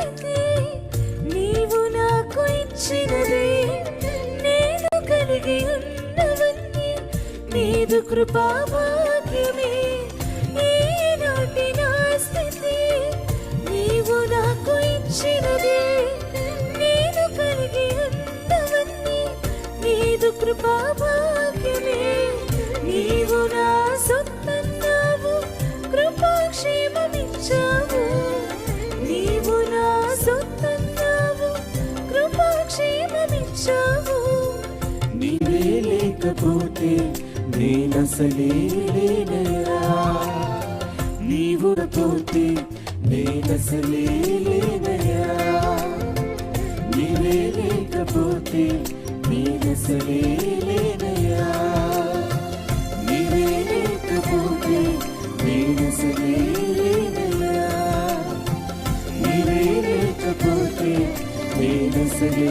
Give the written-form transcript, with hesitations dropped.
స్థితి నీవు నాకు ఇచ్చినదే. నేను కలిగి ఉన్నవన్నీ నీదు కృపా భాగ్యమే. ఈనాటి నా స్థితి నీవు నాకు ఇచ్చినదే. నేను కలిగి ఉన్నవన్నీ నీదు కృపా భాగ్యమే. నీవు నా సొత్తన్నావు, కృపాక్షేమమిచ్చావు. నీవు నా సొత్తన్నావు, కృపాక్షేమమిచ్చావు. నీవే లేకపోతే నేనసలే లేనయ్యా. నీవు పోతే నేనసలే లేనయ్యా. నీవే లేకపోతే నేనసలే లేనయ్యా. నీవే లేకపోతే నేనసలే లేనయ్యా. నీవే లేకపోతే నేనసలే